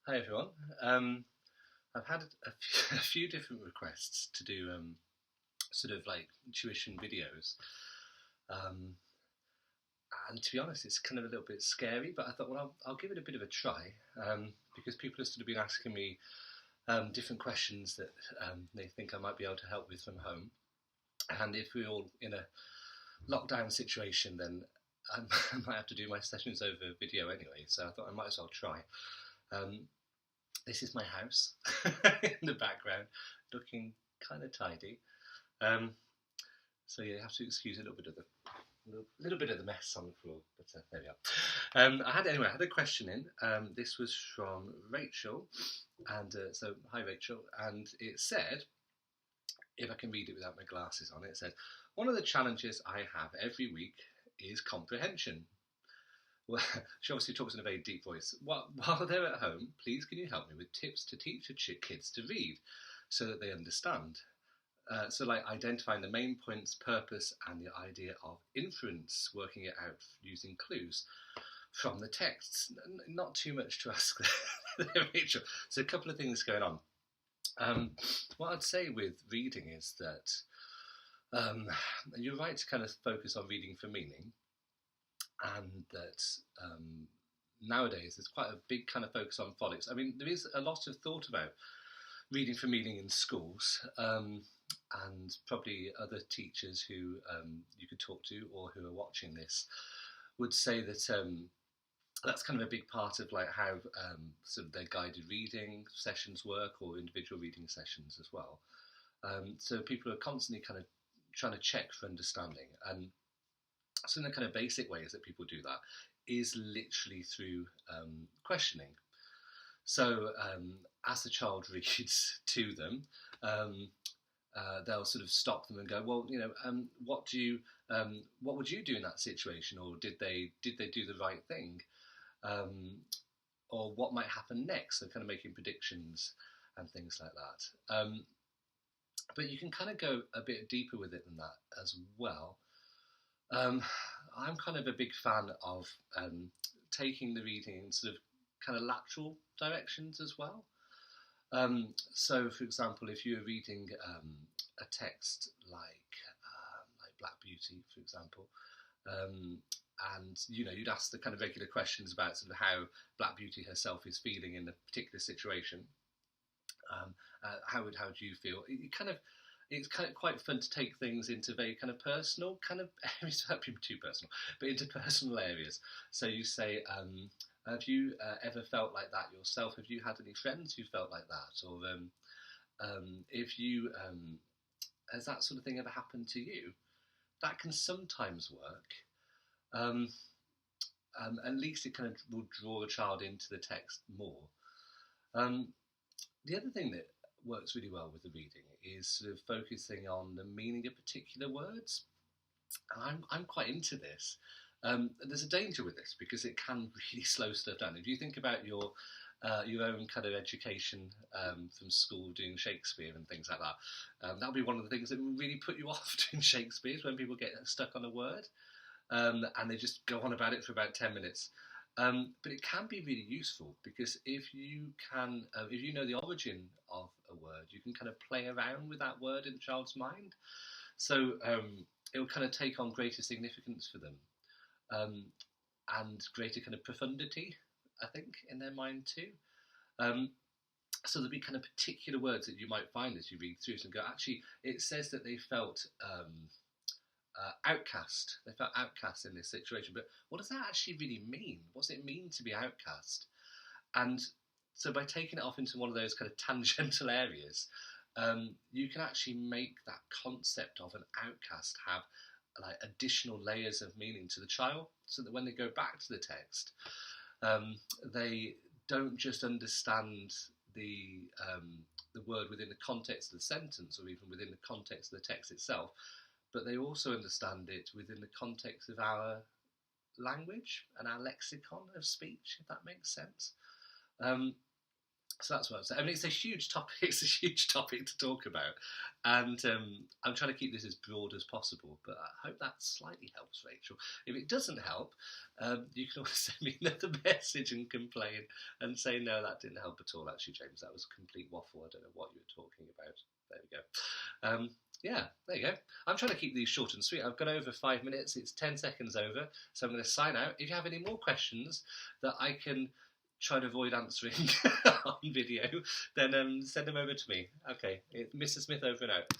Hi everyone. I've had a few different requests to do sort of like tuition videos, um, and to be honest, it's kind of a little bit scary. But I thought, well, I'll give it a bit of a try because people have sort of been asking me different questions that they think I might be able to help with from home. And if we're all in a lockdown situation, then I might have to do my sessions over video anyway. So I thought I might as well try. Um, This is my house in the background, looking kind of tidy. Um, so yeah, you have to excuse a little bit of the mess on the floor, but there we are. I had a question in. This was from Rachel, and so hi Rachel, and it said, if I can read it without my glasses on, it said, one of the challenges I have every week is comprehension. Well, she obviously talks in a very deep voice. While they're at home, please can you help me with tips to teach your kids to read so that they understand? So, like identifying the main points, purpose, and the idea of inference, working it out using clues from the texts. Not too much to ask there, Rachel. So, a couple of things going on. What I'd say with reading is that you're right to kind of focus on reading for meaning, and that nowadays there's quite a big kind of focus on phonics. I mean, there is a lot of thought about reading for meaning in schools, and probably other teachers who you could talk to or who are watching this would say that that's kind of a big part of like how sort of their guided reading sessions work, or individual reading sessions as well. So people are constantly kind of trying to check for understanding, and some of the kind of basic ways that people do that is literally through questioning. So as the child reads to them, they'll sort of stop them and go, well, what would you do in that situation, or did they do the right thing, or what might happen next? So kind of making predictions and things like that. But you can kind of go a bit deeper with it than that as well. I'm kind of a big fan of taking the reading in sort of kind of lateral directions as well. So, for example, if you're reading a text like Black Beauty, for example, and you'd ask the kind of regular questions about sort of how Black Beauty herself is feeling in a particular situation. How would you feel? It's kind of quite fun to take things into very kind of personal kind of areas, without being too personal, but into personal areas. So you say, have you ever felt like that yourself? Have you had any friends who felt like that? Or if you, has that sort of thing ever happened to you? That can sometimes work. At least it kind of will draw a child into the text more. The other thing that works really well with the reading is sort of focusing on the meaning of particular words. I'm quite into this. There's a danger with this because it can really slow stuff down. If you think about your own kind of education from school, doing Shakespeare and things like that, that'll be one of the things that will really put you off doing Shakespeare, is when people get stuck on a word and they just go on about it for about 10 minutes. But it can be really useful because if you know the origin of a word, you can kind of play around with that word in the child's mind. So it will kind of take on greater significance for them, and greater kind of profundity, I think, in their mind too. So there'll be kind of particular words that you might find as you read through it and go, actually, it says that they felt outcast. They felt outcast in this situation. But what does that actually really mean? What does it mean to be outcast? And so by taking it off into one of those kind of tangential areas, you can actually make that concept of an outcast have like additional layers of meaning to the child, so that when they go back to the text, they don't just understand the word within the context of the sentence, or even within the context of the text itself, but they also understand it within the context of our language and our lexicon of speech, if that makes sense. So that's what I'm saying. I mean, it's a huge topic. It's a huge topic to talk about, and I'm trying to keep this as broad as possible. But I hope that slightly helps, Rachel. If it doesn't help, you can always send me another message and complain and say, no, that didn't help at all. Actually, James, that was a complete waffle. I don't know what you were talking about. There we go. Yeah, there you go. I'm trying to keep these short and sweet. I've gone over 5 minutes. It's 10 seconds over. So I'm going to sign out. If you have any more questions that I can try to avoid answering on video, then send them over to me. Okay, it's Mr. Smith over and out.